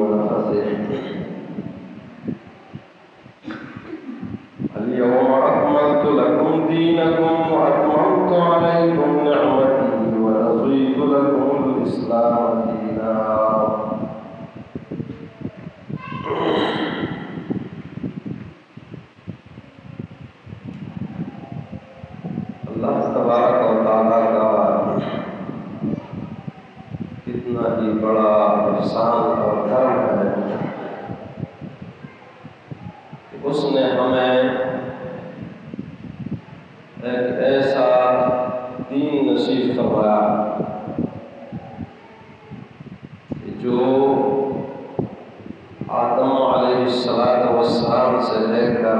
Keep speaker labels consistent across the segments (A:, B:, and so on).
A: ونفثه. اليوم أكملت لكم دينكم وأتممت عليكم نعمتي ورضيت لكم الإسلام دينا. اللہ تبارک و تعالیٰ کا کتنا ہی بڑا احسان اور کرم ہے کہ اس نے ہمیں ایک ایسا دین نصیب فرمایا کہ جو آدم علیہ السلام سے لے کر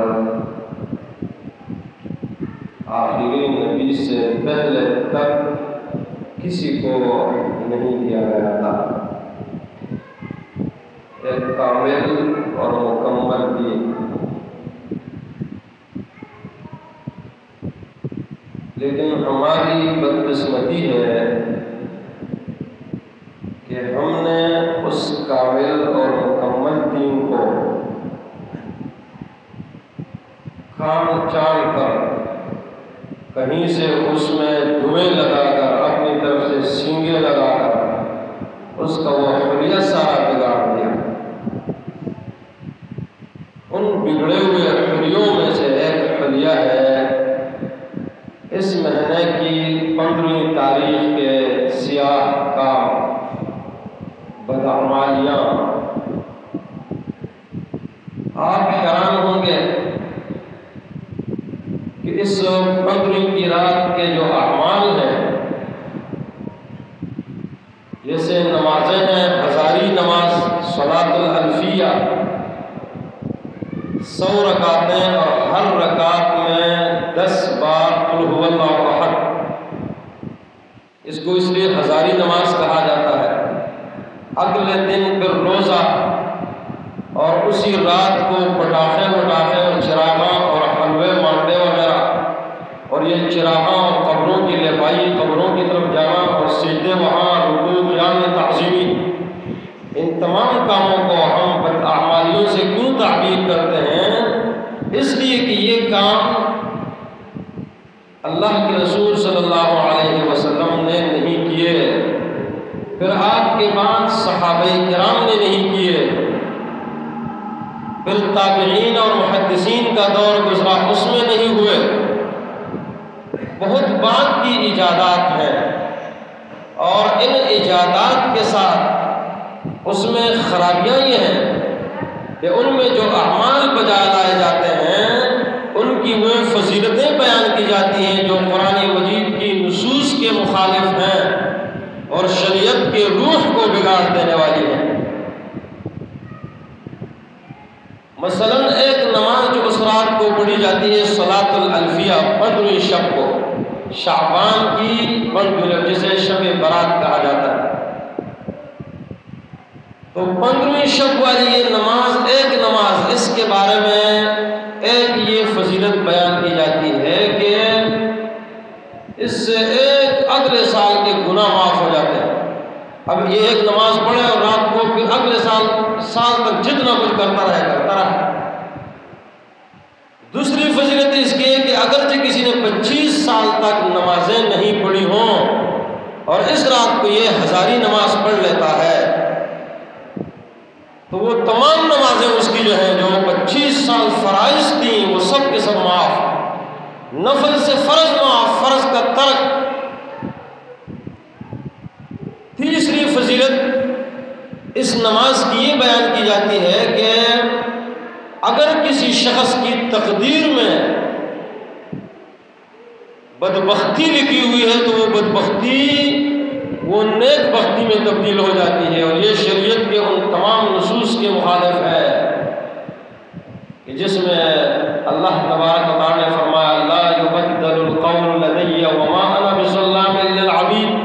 A: آخری نبی سے پہلے تک کسی کو نہیں دیا گیا تھا. ایک کامل اور مکمل دین. لیکن ہماری بدقسمتی ہے کہ ہم نے اس کامل اور مکمل دین کو کام چال کر کہیں سے اس میں دھویں لگا کر اپنی طرف سے سینگے لگا کر اس کا وہ حلیہ سارا بگاڑ دیا. ان بگڑے ہوئے حلیوں میں سے ایک حلیہ ہے اس مہینے کی 15ویں تاریخ کے سیاہ کام بدعمالیاں. آپ حیران ہوں گے کہ اس 15ویں کی رات کے جو اعمال ہیں جیسے نمازیں ہیں، ہزاری نماز، صلاۃ الالفیہ، 100 رکعتیں اور ہر رکعت میں 10 بار قل هو اللہ احد. اس کو اس لیے ہزاری نماز کہا جاتا ہے. اگلے دن پھر روزہ اور اسی رات کو پٹاخے اور چراغاں اور حلوے مانڈے وغیرہ اور یہ چراغاں اور قبروں کی لپائی، قبروں کی طرف جانا اور سجدے وہاں، رکوع، قیام تعظیمی. ان تمام کاموں کو ہم بداعمالیوں سے کیوں تعبیر کرتے ہیں؟ اس لیے کہ یہ کام اللہ کے رسول صلی اللہ علیہ وسلم نے نہیں کیے، پھر آپ کے بعد صحابہ کرام نے نہیں کیے، پھر تابعین اور محدثین کا دور گزرا اس میں نہیں ہوئے. بہت بعد کی ایجادات ہیں اور ان ایجادات کے ساتھ اس میں خرابیاں یہ ہیں کہ ان میں جو اعمال بجا لائے جاتے ہیں ان کی وہ فضیلتیں بیان کی جاتی ہیں جو قرآن مجید کی نصوص کے مخالف ہیں اور شریعت کے روح کو بگاڑ دینے والی ہیں. مثلا ایک نماز جو اس رات کو پڑھی جاتی ہے صلاۃ الالفیہ 15ویں شب کو، شعبان کی 15ویں، جسے شب برات کہا جاتا ہے. تو 15ویں شب والی یہ نماز، ایک نماز، اس کے بارے میں ایک یہ فضیلت بیان کی جاتی ہے کہ اس سے ایک اگلے سال کے گناہ معاف ہو جاتے ہیں. اب یہ ایک نماز پڑھے اور رات کو پھر اگلے سال تک جتنا کچھ کرتا رہے. دوسری فضیلت اس کی ہے کہ اگرچہ کسی نے 25 سال تک نمازیں نہیں پڑھی ہوں اور اس رات کو یہ ہزاری نماز پڑھ لیتا ہے تو وہ تمام نمازیں اس کی جو ہیں جو 25 سال فرائض تھیں وہ سب کے سب معاف. نفل سے فرض معاف، فرض کا ترک. تیسری فضیلت اس نماز کی یہ بیان کی جاتی ہے کہ اگر کسی شخص کی تقدیر میں بدبختی لکھی ہوئی ہے تو وہ بدبختی وہ نیک بختی میں تبدیل ہو جاتی ہے. اور یہ شریعت کے ان تمام نصوص کے مخالف ہے کہ جس میں اللہ تبارک و تعالیٰ نے فرمایا لا یبدل القول لدی وما انا بظلام للعبید.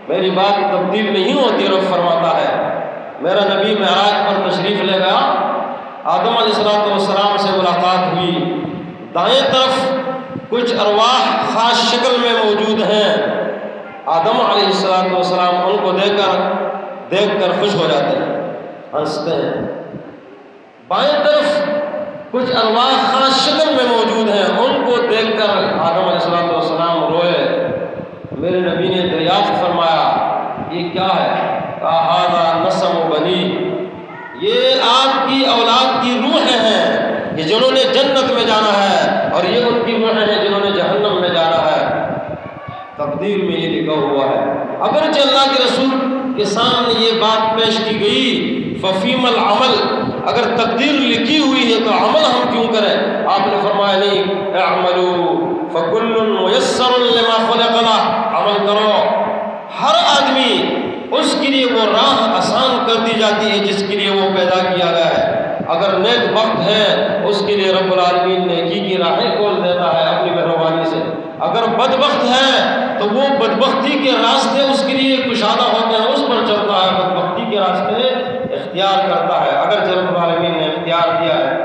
A: میری بات تبدیل نہیں ہوتی. رب فرماتا ہے میرا نبی معراج پر تشریف لے گیا، آدم علیہ السلام سے ملاقات ہوئی، دائیں طرف کچھ ارواح خاص شکل میں موجود ہیں. آدم علیہ السلام ان کو دیکھ کر خوش ہو جاتے ہیں. ہنستے ہیں۔ بائیں طرف کچھ ارواح خاص شکل میں موجود ہیں، ان کو دیکھ کر آدم علیہ السلام روئے۔ میرے نبی نے دریافت فرمایا یہ کیا ہے؟ کہا ھذا نسم بنی، یہ آپ کی اولاد کی روحیں ہیں کہ جنہوں نے جنت میں جانا ہے، اور یہ ان کی روحیں ہیں جنہوں نے جہنم میں جانا ہے۔ تقدیر میں یہ لکھا ہوا ہے۔ اگرچہ اللہ کے رسول کے سامنے یہ بات پیش کی گئی، ففیم العمل، اگر تقدیر لکھی ہوئی ہے تو عمل ہم کیوں کریں؟ آپ نے فرمایا نہیں، اعملوا فکل میسر لما خلق لہ، عمل کرو، ہر آدمی اس کے لیے وہ راہ آسان کر دی جاتی ہے جس کے لیے وہ پیدا کیا گیا ہے۔ اگر نیک بخت ہے اس کے لیے رب العالمین نیکی کی راہیں کھول دیتا ہے اپنی مہربانی سے، اگر بدبخت ہے تو وہ بدبختی کے راستے اس کے لیے کشادہ ہوتے ہیں، اس پر چلتا ہے، بدبختی کے راستے اختیار کرتا ہے اگر رب العالمین نے اختیار دیا ہے۔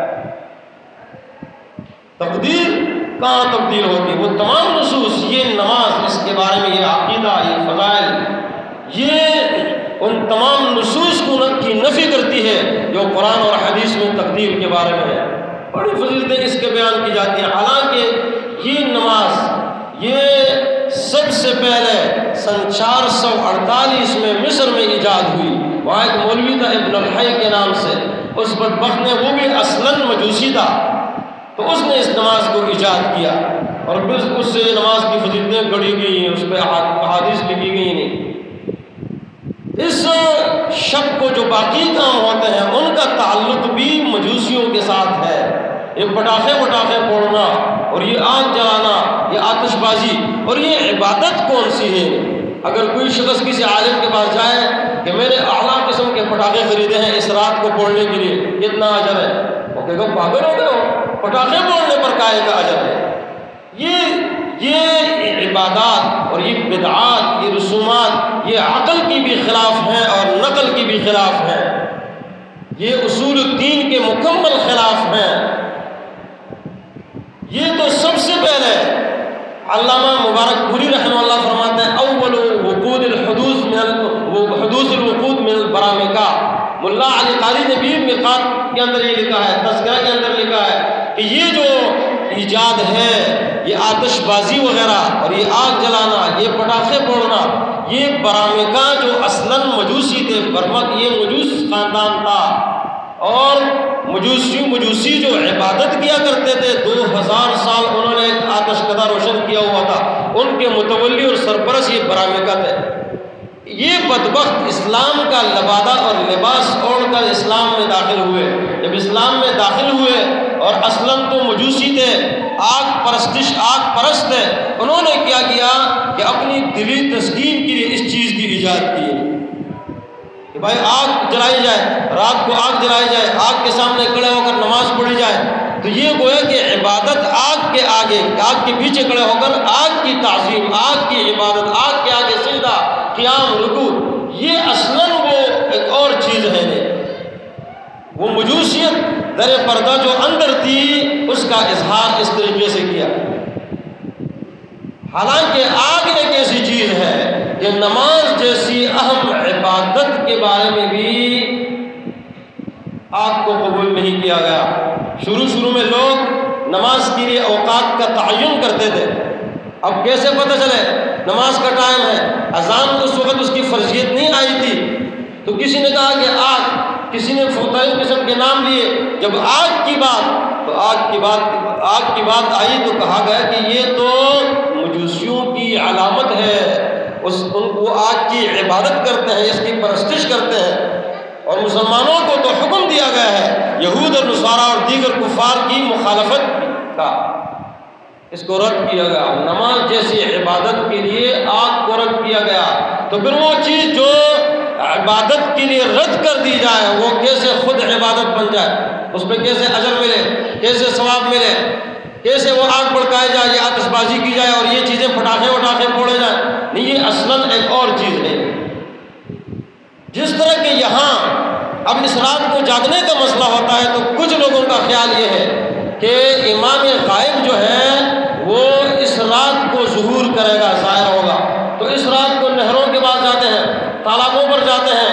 A: تقدیر کہاں تبدیل ہوتی ہے؟ وہ تمام نصوص، یہ نماز، اس کے بارے میں یہ عقیدہ، یہ فضائل، یہ ان تمام نصوص کی نفی کرتی ہے جو قرآن اور حدیث میں تقدیر کے بارے میں ہے۔ بڑی فضیلتیں اس کے بیان کی جاتی ہیں، حالانکہ یہ نماز یہ سب سے پہلے سن 448 میں مصر میں ایجاد ہوئی۔ وہاں ایک مولوی تھا ابن الحی کے نام سے، اس بدبخت نے، وہ بھی اصلاً مجوسی تھا، تو اس نے اس نماز کو ایجاد کیا، اور پھر اس سے نماز کی فضیلتیں گڑھی گئی ہیں، اس پہ احادیث لکھی گئی ہیں۔ اس شب کو جو باقی کام ہوتے ہیں ان کا تعلق بھی مجوسیوں کے ساتھ ہے۔ یہ پٹاخے پھوڑنا اور یہ آگ جلانا، یہ آتش بازی، اور یہ عبادت کون سی ہے؟ اگر کوئی شخص کسی عالم کے پاس جائے کہ میں نے اعلیٰ قسم کے پٹاخے خریدے ہیں اس رات کو پھوڑنے کے لیے، کتنا اجر ہے؟ وہ کہے گا پاگل ہو گئے ہو، پٹاخے پھوڑنے پر کائے کا اجر ہے؟ یہ عبادات اور یہ بدعات، یہ رسومات، یہ عقل کی بھی خلاف ہیں اور نقل کی بھی خلاف ہیں، یہ اصول الدین کے مکمل خلاف ہیں۔ یہ تو سب سے پہلے علامہ مبارک پوری رحمہ اللہ فرماتے ہیں اول وقود حدوث الوقود من البرامکہ۔ ملا علی قاری نے بھی میقات کے اندر یہ لکھا ہے، تذکرہ کے اندر لکھا ہے کہ یہ جو ایجاد ہے، یہ آتش بازی وغیرہ اور یہ آگ جلانا، یہ پٹاخے پھوڑنا، یہ برامکہ جو اصلاً مجوسی تھے، برمک یہ مجوس خاندان تھا، اور مجوسی جو عبادت کیا کرتے تھے 2000 سال انہوں نے ایک آتش کدہ روشن کیا ہوا تھا، ان کے متولی اور سرپرست یہ برامکہ تھے۔ یہ بدبخت اسلام کا لبادہ اور لباس اوڑھ کر اسلام میں داخل ہوئے۔ جب اسلام میں داخل ہوئے اور اصلاً تو مجوسی تھے، آگ پرست تھے، انہوں نے کیا کیا کہ اپنی دلی تسکین کے لیے اس چیز کی ایجاد کی کہ بھائی آگ جلائی جائے، رات کو آگ جلائی جائے، آگ کے سامنے کھڑے ہو کر نماز پڑھی جائے۔ تو یہ گویا کہ عبادت آگ کے آگے، آگ کے پیچھے کھڑے ہو کر آگ کی تعظیم، آگ کی عبادت، آگ کے آگے سجدہ، قیام، رکوع، یہ اصلاً وہ ایک اور چیز ہے۔ وہ مجوسیت در پردہ جو اندر تھی اس کا اظہار اس طریقے سے کیا۔ حالانکہ آگ ایک ایسی چیز ہے کہ نماز جیسی اہم عبادت کے بارے میں بھی آگ کو قبول نہیں کیا گیا۔ شروع میں لوگ نماز کے لیے اوقات کا تعین کرتے تھے، اب کیسے پتہ چلے نماز کا ٹائم ہے؟ اذان اس وقت اس کی فرضیت نہیں آئی تھی، تو کسی نے کہا کہ آگ، کسی نے مختلف قسم کے نام لیے۔ جب آگ کی بات آئی تو کہا گیا کہ یہ تو مجوسیوں کی علامت ہے، وہ آگ کی عبادت کرتے ہیں، اس کی پرستش کرتے ہیں، اور مسلمانوں کو تو حکم دیا گیا ہے یہود اور نصارہ اور دیگر کفار کی مخالفت کا، اس کو رد کیا گیا۔ نماز جیسی عبادت کے لیے آگ کو رد کیا گیا، تو پھر وہ چیز جو عبادت کے لیے رد کر دی جائے وہ کیسے خود عبادت بن جائے، اس پہ کیسے اجر ملے، کیسے ثواب ملے، کیسے وہ آگ بھڑکائی جائے، یہ آتش بازی کی جائے اور یہ چیزیں پٹاخے پھوڑے جائیں؟ نہیں، یہ اصلاً ایک اور چیز ہے۔ جس طرح کہ یہاں اب اس رات کو جاگنے کا مسئلہ ہوتا ہے تو کچھ لوگوں کا خیال یہ ہے کہ امام غائب جو ہے وہ اس رات کو ظہور کرے گا، ظاہر ہوگا، تو اس رات کو نہروں کے پاس جاتے ہیں، تالابوں پر جاتے ہیں،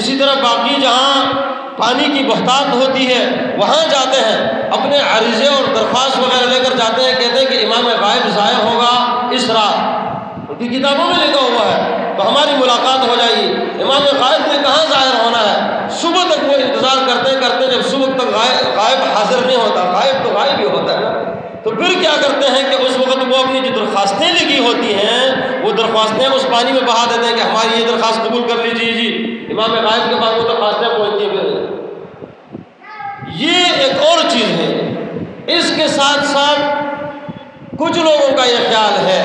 A: اسی طرح باقی جہاں پانی کی بہتات ہوتی ہے وہاں جاتے ہیں، اپنے عریضے اور درخواست وغیرہ لے کر جاتے ہیں، کہتے ہیں کہ امام غائب ظاہر ہوگا اس رات، ان کی کتابوں میں لکھا ہوا ہے، تو ہماری ملاقات ہو جائے گی۔ امام غائب نے کہاں ظاہر ہونا ہے؟ صبح تک وہ انتظار کرتے کرتے جب صبح تک غائب حاضر نہیں ہوتا، غائب تو غائب ہی ہوتا ہے نا، تو پھر کیا کرتے ہیں کہ اس وقت وہ اپنی جو درخواستیں لکھی ہوتی ہیں وہ درخواستیں اس پانی میں بہا دیتے ہیں کہ ہماری یہ درخواست قبول کر لیجیے جی، امام غائب کے پاس وہ درخواستیں پہنچتی ہیں۔ پھر یہ ایک اور چیز ہے۔ اس کے ساتھ ساتھ کچھ لوگوں کا یہ خیال ہے،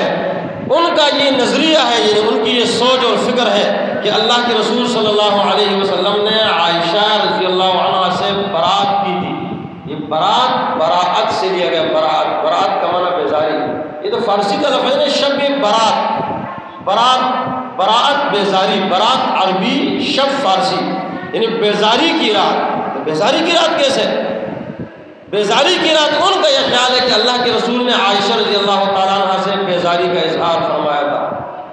A: ان کا یہ نظریہ ہے، یعنی ان کی یہ سوچ اور فکر ہے کہ اللہ کے رسول صلی اللہ علیہ وسلم نے عائشہ رضی اللہ عنہا سے برات کی تھی۔ یہ براعت سے لیا گیا، براعت کا معنی بیزاری، یہ تو فارسی کا لفظ ہے، شب براعت بیزاری، برات عربی، شب فارسی، یعنی بیزاری کی رات۔ تو بیزاری کی رات کیسے؟ بیزاری کی رات ان کا یہ خیال ہے کہ اللہ کے رسول نے عائشہ رضی اللہ تعالیٰ عنہ سے بیزاری کا اظہار فرمایا تھا۔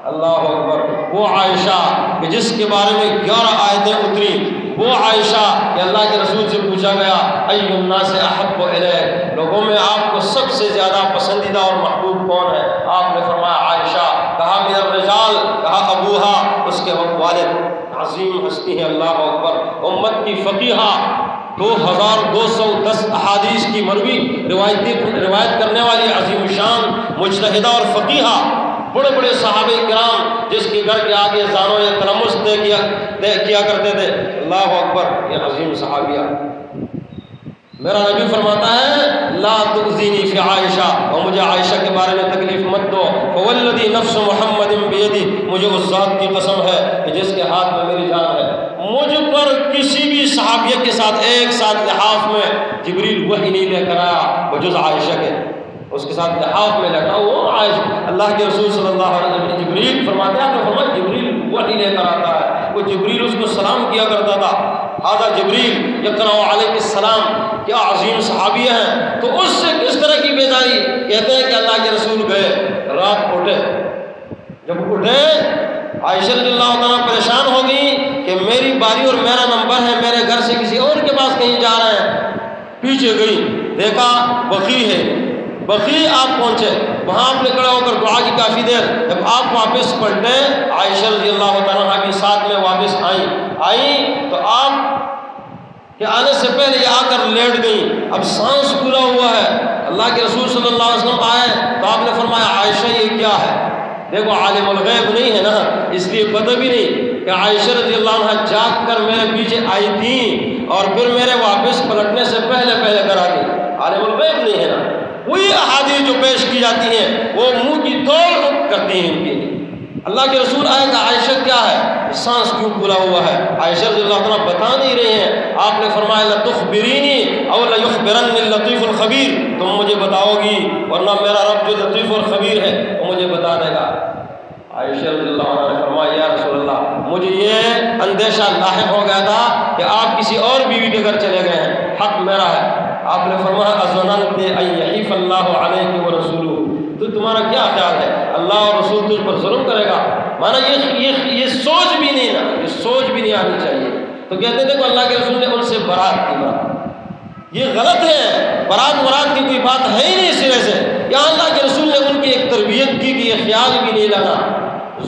A: اللہ اکبر، وہ عائشہ کہ جس کے بارے میں 11 آیتیں اتری، وہ عائشہ کہ اللہ کے رسول سے پوچھا گیا ای الناس احب الیک، لوگوں میں آپ کو سب سے زیادہ پسندیدہ اور محبوب کون ہے؟ آپ نے فرمایا عائشہ، کہا من الرجال، کہا ابوہا، اس کے والد، عظیم ہستی ہے، اللہ اکبر، امت کی فقیہہ، 2210 احادیث کی مروی روایت کرنے والی عظیم شان مجتہدہ اور فقیہہ، بڑے بڑے صحابہ کرام جس کے گھر کے آگے زانوں یا تلمس طے کیا کرتے تھے، اللہ اکبر، یہ عظیم صحابیہ۔ میرا نبی فرماتا ہے لا تؤذینی فی عائشہ، اور مجھے عائشہ کے بارے میں تکلیف مت دو، فوالذی نفس محمد بیدی، مجھے اس ذات کی قسم ہے کہ جس کے ہاتھ میں میری جان ہے، مجھ پر کسی بھی صحابیہ کے ساتھ ایک ساتھ لحاف میں جبریل وحی نہیں لے کر آیا بجز عائشہ کے، اس کے ساتھ لحاف میں لگا وہ عائشہ، اللہ کے رسول صلی اللہ علیہ وسلم جبریل فرماتے ہیں، فرمایا جبریل وحی لے کر آتا ہے، وہ جبریل اس کو سلام کیا کرتا تھا، ھذا جبریل یقرأ علیہ السلام، کیا عظیم صحابیہ ہیں، تو اس سے کس طرح کی بیزاری؟ کہتے ہیں کہ اللہ کے رسول گئے، رات اٹھے، جب اٹھے عائشہ رضی اللہ تعالیٰ پریشان ہو گئی کہ میری باری اور میرا نمبر ہے، میرے گھر سے کسی اور کے پاس کہیں جا رہے ہیں، پیچھے گئی، دیکھا بقیع ہے، بقیع آپ پہنچے، وہاں آپ نے کھڑے ہو کر دعا کی کافی دیر، جب آپ واپس پلٹے عائشہ رضی اللہ تعالیٰ بھی ساتھ میں واپس آئیں تو آپ کہ آنے سے پہلے یہ آ کر لیٹ گئیں، اب سانس پورا ہوا ہے، اللہ کے رسول صلی اللہ علیہ وسلم آئے تو آپ نے فرمایا عائشہ یہ کیا ہے؟ دیکھو عالم الغیب نہیں ہے نا، اس لیے پتہ بھی نہیں کہ عائشہ رضی اللہ عنہ جاگ کر میرے پیچھے آئی تھیں اور پھر میرے واپس پلٹنے سے پہلے گھر آ گئی، عالم الغیب نہیں ہے نا۔ وہی احادیث جو پیش کی جاتی ہیں وہ منہ کی توڑ کرتی ہیں ان کی۔ اللہ کے رسول آئے کہ عائشہ کیا ہے؟ سانس کیوں پورا ہوا ہے؟ عائشہ رضی اللہ عنہ بتا نہیں رہے ہیں، آپ نے فرمایا لتخبرینی او لیخبرنی اللطیف الخبیر، تم مجھے بتاؤ گی ورنہ میرا رب جو لطیف اور خبیر ہے وہ مجھے بتا دے گا۔ عائشہ رضی اللہ عنہ نے فرمایا یا رسول اللہ، مجھے یہ اندیشہ لاحق ہو گیا تھا کہ آپ کسی اور بیوی کے گھر چلے گئے ہیں، حق میرا ہے۔ آپ نے فرمایا اظننت ان یحیف اللہ علیک ورسولہ، تو تمہارا کیا خیال ہے اللہ اور رسول تجھ پر ظلم کرے گا؟ مانا یہ سوچ بھی نہیں نا، یہ سوچ بھی نہیں آنی چاہیے۔ تو کہتے تھے کہ اللہ کے رسول نے ان سے برات کی، برات یہ غلط ہے، برات مراد کی کوئی بات ہے ہی نہیں سرے سے۔ یہاں اللہ کے رسول نے ان کی ایک تربیت کی کہ یہ خیال بھی نہیں لگا۔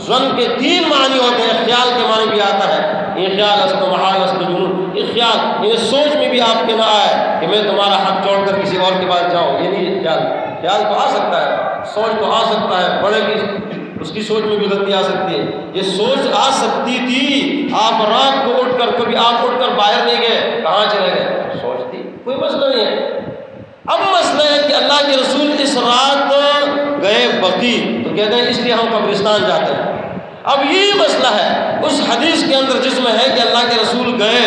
A: ظن کے 3 معنی ہوتے ہیں، خیال کے معنی بھی آتا ہے، یہ خیال است محال است جنون، یہ خیال یہ سوچ میں بھی آپ کے نہ آئے کہ میں تمہارا حق چھوڑ کر کسی اور کے پاس جاؤں، یہ نہیں خیال تو آ سکتا ہے، سوچ تو آ سکتا ہے، بڑے کی اس کی سوچ میں بھی غلطی آ سکتی ہے، یہ سوچ آ سکتی تھی۔ آپ رات کو اٹھ کر کبھی آپ اٹھ کر باہر نہیں گئے، کہاں چلے گئے؟ سوچ تھی، کوئی مسئلہ نہیں ہے۔ اب مسئلہ ہے کہ اللہ کے رسول اس رات گئے بقیع، تو کہتے ہیں اس لیے ہم قبرستان جاتے ہیں۔ اب یہی مسئلہ ہے اس حدیث کے اندر جس میں ہے کہ اللہ کے رسول گئے،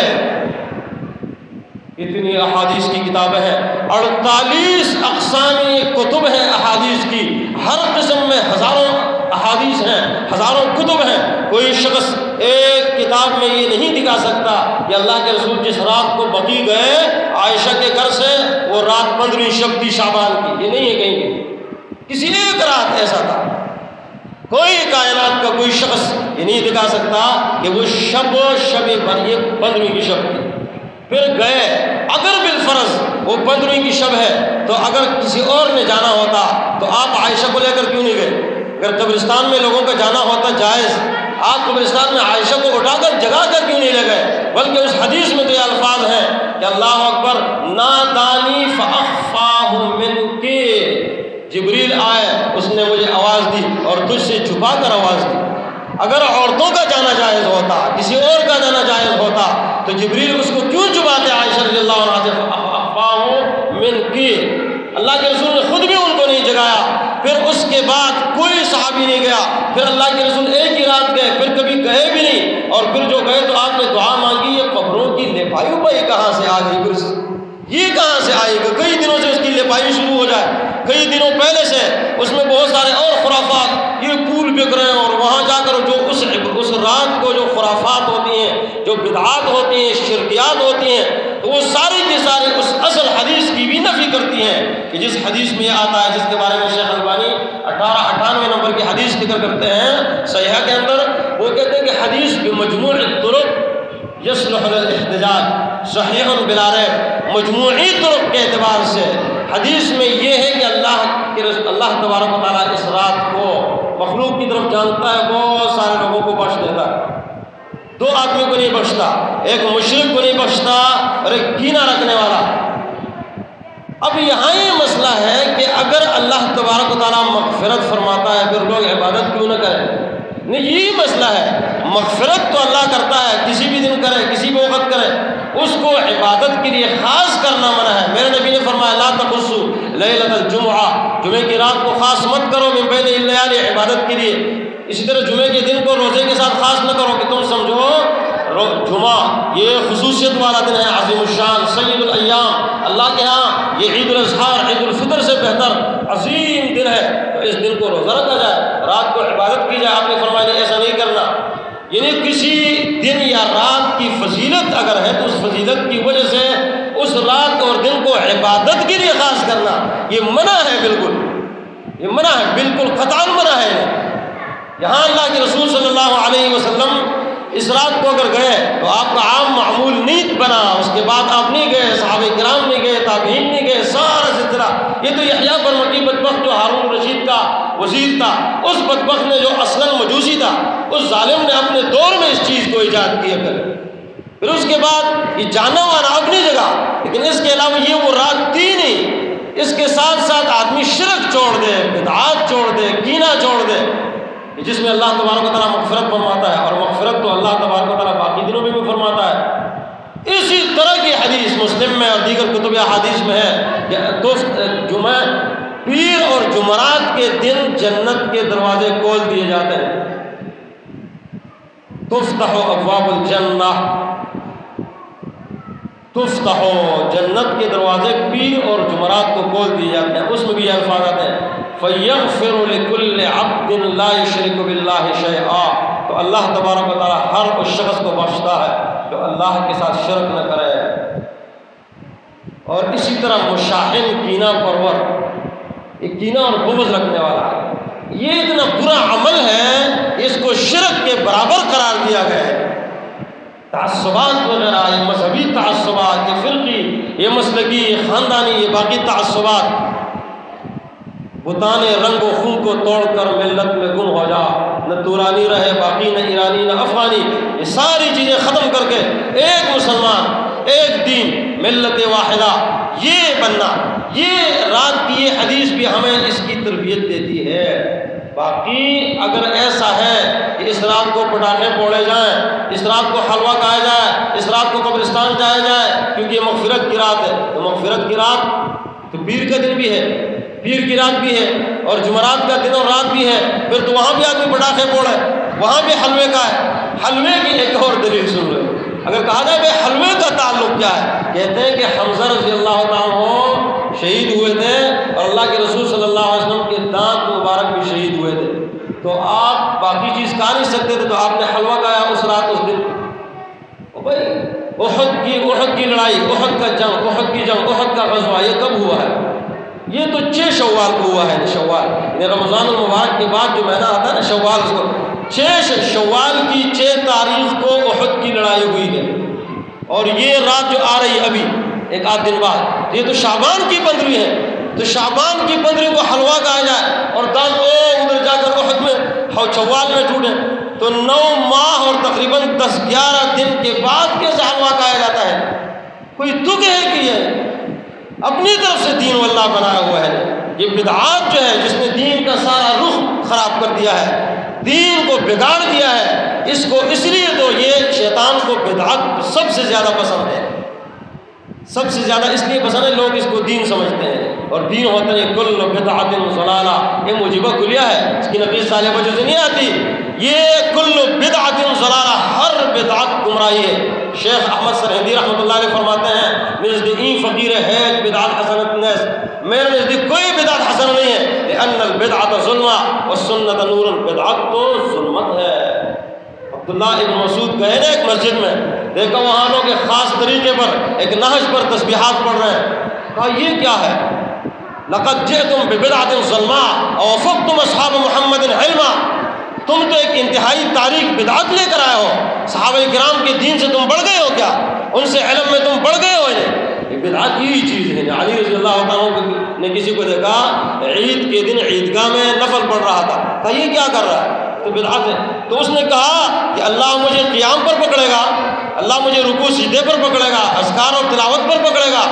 A: اتنی احادیث کی کتابیں ہیں، 48 اقسامی کتب ہیں احادیث کی، ہر قسم میں ہزاروں احادیث ہیں، ہزاروں کتب ہیں۔ کوئی شخص ایک کتاب میں یہ نہیں دکھا سکتا کہ اللہ کے رسول جس رات کو بقیع گئے عائشہ کے گھر سے وہ رات 15ویں شب تھی شعبان کی، یہ نہیں ہے کہیں بھی، کسی ایک رات ایسا تھا۔ کوئی کائنات کا کوئی شخص یہ نہیں دکھا سکتا کہ وہ شب 15ویں کی شب تھی پھر گئے. اگر بالفرض وہ 15ویں کی شب ہے تو اگر کسی اور نے جانا ہوتا تو آپ عائشہ کو لے کر کیوں نہیں گئے؟ اگر قبرستان میں لوگوں کا جانا ہوتا جائز، آپ قبرستان میں عائشہ کو اٹھا کر جگا کر کیوں نہیں لے گئے؟ بلکہ اس حدیث میں تو یہ الفاظ ہیں کہ اللہ اکبر نادانی فاخفاہ منک، جبریل آئے اس نے مجھے آواز دی اور تجھ سے چھپا کر آواز دی. اگر عورتوں کا جانا جائز ہوتا، کسی اور کا جانا جائز ہوتا تو جبریل اس کو کیوں چھپاتے عائشہ رضی اللہ عنہا سے فاخفاہ منک؟ اللہ کے رسول نے خود بھی ان کو نہیں جگایا. پھر اس کے بعد کوئی صحابی نہیں گیا. پھر اللہ کے رسول ایک ہی رات گئے، پھر کبھی گئے بھی نہیں. اور پھر جو گئے تو آپ نے دعا مانگی، یہ قبروں کی لپائی اپائی کہاں سے آ گئی؟ پھر یہ کہاں سے آئے گا؟ کئی دنوں سے اس کی لپائی شروع ہو جائے، کئی دنوں پہلے سے اس میں بہت سارے اور خرافات، یہ پھول بک رہے ہیں اور وہاں جا کر جو اس رات کو جو خرافات ہوتی ہیں، جو بدعات ہوتی ہیں، شرکیات ہوتی ہیں، تو وہ ساری کی ساری اس اصل حدیث کی بھی نفی کرتی ہیں کہ جس حدیث میں یہ آتا ہے، جس کے بارے میں شیخ البانی 1898 نمبر کی حدیث ذکر کرتے ہیں صحیحہ کے اندر. وہ کہتے ہیں کہ حدیث بمجموع الطرق یصلح للاحتجاج صحیح بلا ریب. مجموعی طرق کے اعتبار سے حدیث میں یہ ہے کہ اللہ تبارک و تعالیٰ اس رات کو مخلوق کی طرف جانتا ہے، بہت سارے لوگوں کو بخش دیتا ہے. 2 آدمیوں کو نہیں بخشتا، ایک مشرک کو نہیں بخشتا اور ایک کینہ رکھنے والا. اب یہاں یہ مسئلہ ہے کہ اگر اللہ تبارک و تعالیٰ مغفرت فرماتا ہے پھر لوگ عبادت کیوں نہ کریں؟ نہیں، یہی مسئلہ ہے. مغفرت تو اللہ کرتا ہے، کسی بھی دن کرے، کسی بھی وقت کرے، اس کو عبادت کے لیے خاص کرنا منع ہے. میرے نبی نے فرمایا لا تخصوا لیلۃ الجمعہ، جمعے کی رات کو خاص مت کرو من بین اللیال عبادت کے لیے. اسی طرح جمعے کے دن کو روزے کے ساتھ خاص نہ کرو کہ تم سمجھو جمعہ یہ خصوصیت والا دن ہے، عظیم الشان، سید الایام. اللہ کے ہاں یہ عید الاضحیٰ، عید الفطر سے بہتر عظیم دن ہے، تو اس دن کو روزہ رکھا جائے، رات کو عبادت کی جائے. آپ نے فرمایا ایسا نہیں کرنا. یعنی کسی دن یا رات کی فضیلت اگر ہے تو اس فضیلت کی وجہ سے اس رات اور دن کو عبادت کے لیے خاص کرنا یہ منع ہے. بالکل یہ منع ہے، بالکل قطعاً منع ہے. یہاں اللہ کے رسول صلی اللہ علیہ وسلم اس رات کو اگر گئے تو آپ کا عام معمول نیت بنا، اس کے بعد آپ نہیں گئے، صحابہ کرام نہیں گئے، تابعین نہیں گئے، سارا سلسلہ. یہ تو یحییٰ بن مکی بدبخت جو ہارون رشید کا وزیر تھا، اس بدبخت نے جو اصلاً مجوسی تھا، اس ظالم نے اپنے دور میں اس چیز کو ایجاد کیا. پھر اس کے بعد یہ جانا وانا اپنی جگہ، لیکن اس کے علاوہ یہ وہ رات تھی نہیں. اس کے ساتھ ساتھ آدمی شرک چھوڑ دے، بدعات چھوڑ دے، کینہ چھوڑ دے، جس میں اللہ تبارک و تعالیٰ مغفرت فرماتا ہے. اور مغفرت تو اللہ تبارک و تعالیٰ باقی دنوں میں بھی فرماتا ہے. اسی طرح کی حدیث مسلم میں اور دیگر کتب احادیث میں ہے کہ جمعہ، پیر اور جمعرات کے دن جنت کے دروازے کھول دیے جاتے ہیں. تفتح ابواب الجنہ، تفتح، جنت کے دروازے پیر اور جمعرات کو کھول دیے جاتے ہیں. اس میں بھی یہ الفاظ آتے ہیں فَيَغْفِرُ لِكُلِّ عَبْدٍ لَا يُشْرِكُ بِاللَّهِ شَيْئًا. تو اللہ تبارک و تعالیٰ ہر اس شخص کو بخشتا ہے جو اللہ کے ساتھ شرک نہ کرے. اور اسی طرح مشاحن، کینہ پرور، یہ کینہ اور بغض رکھنے والا ہے، یہ اتنا برا عمل ہے کہ اس کو شرک کے برابر قرار دیا گیا ہے. تعصبات وغیرہ، یہ مذہبی تعصبات، یہ فرقی، یہ مسلکی، یہ خاندانی، یہ باقی تعصبات، بتانے رنگ و خون کو توڑ کر ملت میں گم ہو جا، نہ تورانی رہے باقی، نہ ایرانی نہ افغانی، یہ ساری چیزیں ختم کر کے ایک مسلمان، ایک دین، ملت واحدہ، یہ بننا. یہ رات کی یہ حدیث بھی ہمیں اس کی تربیت دیتی ہے. باقی اگر ایسا ہے کہ اس رات کو پٹاخے پھوڑے جائیں، اس رات کو حلوہ کھایا جائے، اس رات کو قبرستان جایا جائے کیونکہ یہ مغفرت کی رات ہے، تو مغفرت کی رات تو پیر کا دن بھی ہے، پیر کی رات بھی ہے، اور جمعرات کا دن اور رات بھی ہے. پھر تو وہاں بھی آدمی پٹاخے پھوڑے، وہاں بھی حلوے کا ہے. حلوے کی ایک اور دلیل سن لو. اگر کہا جائے بھائی حلوے کا تعلق کیا ہے، کہتے ہیں کہ حمزہ رضی اللہ تعالیٰ عنہ شہید ہوئے تھے اور اللہ کے رسول صلی اللہ علیہ وسلم کے دانت مبارک بھی شہید ہوئے تھے، تو آپ باقی چیز کھا نہیں سکتے تھے، تو آپ نے حلوہ کھایا اس رات، اس دن. بھائی احد کی لڑائی، احد کا جنگ، احد کی جنگ، احد کا غزوہ، یہ کب ہوا ہے؟ یہ تو 6 شوال کو ہوا ہے، شوال یعنی رمضان المبارک کے بعد جو مہینہ آتا ہے نا شوال، اس کو 6 شوال کی 6 تاریخ کو احد کی لڑائی ہوئی ہے، اور یہ رات جو آ رہی ہے ابھی ایک آدھ دن بعد، یہ تو شعبان کی 15 ہے، تو شعبان کی 15 کو حلوہ کہا جائے اور دان ادھر جا کر احد میں شوال میں ٹوٹے، تو 9 ماہ اور تقریباً 10-11 دن کے بعد کیسے حلوہ کہا جاتا ہے؟ کوئی تک ہے کہ یہ اپنی طرف سے دین واللہ بنایا ہوا ہے؟ یہ بدعات جو ہے جس نے دین کا سارا رخ خراب کر دیا ہے، دین کو بگاڑ دیا ہے، اس کو اس لیے تو یہ شیطان کو بدعات سب سے زیادہ پسند ہے، سب سے زیادہ اس لیے پسند ہے، لوگ اس کو دین سمجھتے ہیں، اور دین ہوتا ہے کل بدعت ضلالہ، یہ موجبہ کلیہ ہے، اس کی نفیس صالح وجہ سے نہیں آتی، یہ کل بدعت ضلالہ، ہر بدعت گمراہی ہے۔ شیخ احمد سرہندی رحمۃ اللہ علیہ فرماتے ہیں نزد این فقیر ہے بدعت حسنت نیس، میرے نزدیک کوئی بدعت حسن نہیں ہے، لأن البدعت ظلمہ والسنت نور، بدعت تو ظلمت ہے۔ عبداللہ ابن مسعود گئے نا ایک مسجد میں، دیکھا وہاں لوگ ایک خاص طریقے پر ایک نہج پر تسبیحات پڑھ رہے ہیں، کہا یہ کیا ہے؟ لقد جئتم ببدعت ظلماء ووافقتم اصحاب محمد علما، تم تو ایک انتہائی تاریخ بدعت لے کر آئے ہو، صحابہ کرام کے دین سے تم بڑھ گئے ہو کیا؟ ان سے علم میں تم بڑھ گئے ہو؟ یہ بدعت یہی چیز ہے۔ علی رضی اللہ عنہ نے کسی کو دیکھا عید کے دن عیدگاہ میں نفل پڑھ رہا تھا، کہا یہ کیا کر رہا ہے؟ تو بدعت ہے۔ تو اس نے کہا کہ اللہ مجھے قیام پر پکڑے گا، اللہ مجھے رکوع سجدے پر پکڑے گا، اذکار اور تلاوت پر پکڑے گا،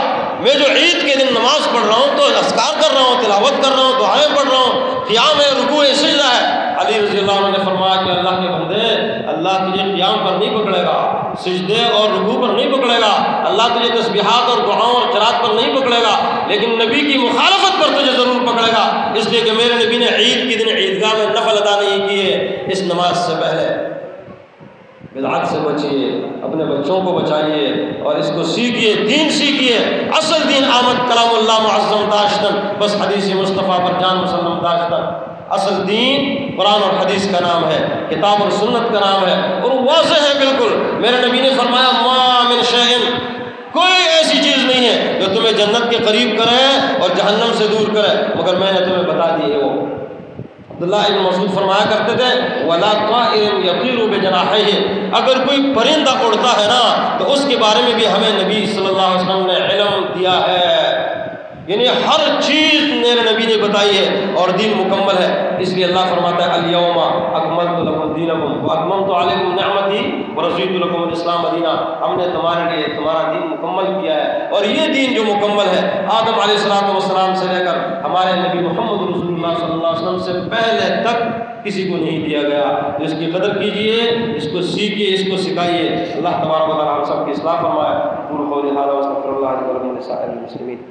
A: میں جو عید کے دن نماز پڑھ رہا ہوں تو اذکار کر رہا ہوں، تلاوت کر رہا ہوں، دعائیں پڑھ رہا ہوں، قیام ہے، رکوع ہے، سجدہ ہے۔ علی رضی اللہ عنہ نے فرمایا کہ اللہ کے بندے، اللہ تجھے قیام پر نہیں پکڑے گا، سجدے اور رکوع پر نہیں پکڑے گا، اللہ تجھے تسبیحات اور دعاؤں اور قرات پر نہیں پکڑے گا، لیکن نبی کی مخالفت پر تجھے ضرور پکڑے گا، اس لیے کہ میرے نبی نے عید کے دن عیدگاہ میں نفل ادا نہیں کیے اس نماز سے پہلے۔ بدعات سے بچیے، اپنے بچوں کو بچائیے اور اس کو سیکھیے، دین سیکھیے۔ اصل دین آمد کلام اللہ معظم داشتن، بس حدیث مصطفیٰ پر جان مسلم داشتن۔ اصل دین قرآن اور حدیث کا نام ہے، کتاب اور سنت کا نام ہے، اور واضح ہے بالکل۔ میرے نبی نے فرمایا ما من شیء، کوئی ایسی چیز نہیں ہے جو تمہیں جنت کے قریب کرے اور جہنم سے دور کرے مگر میں نے تمہیں بتا دی ہے وہ۔ عبداللہ ابن مسعود فرمایا کرتے تھے وَلَا طَائِرٌ يَطِيرُ بِجَنَاحَيْهِ، اگر کوئی پرندہ اڑتا ہے نا تو اس کے بارے میں بھی ہمیں نبی صلی اللہ علیہ وسلم نے علم دیا ہے، یعنی ہر چیز میرے نبی نے بتائی ہے اور دین مکمل ہے۔ اس لیے اللہ فرماتا ہے اليوم اکملت لکم دینکم واتممت علیکم نعمتی ورضیت لکم الاسلام دینا، ہم نے تمہارے لیے تمہارا دین مکمل کیا ہے، اور یہ دین جو مکمل ہے آدم علیہ السلام سے لے کر ہمارے نبی محمد رسول اللہ صلی اللہ علیہ وسلم سے پہلے تک کسی کو نہیں دیا گیا۔ تو اس کی قدر کیجئے، اس کو سیکھیے، اس کو سکھائیے۔ اللہ تبارک و تعالی ہم سب کی اصلاح فرمائے۔ قولوا قولی ھذا واستغفر اللہ لي ولکم ولسائر المسلمین۔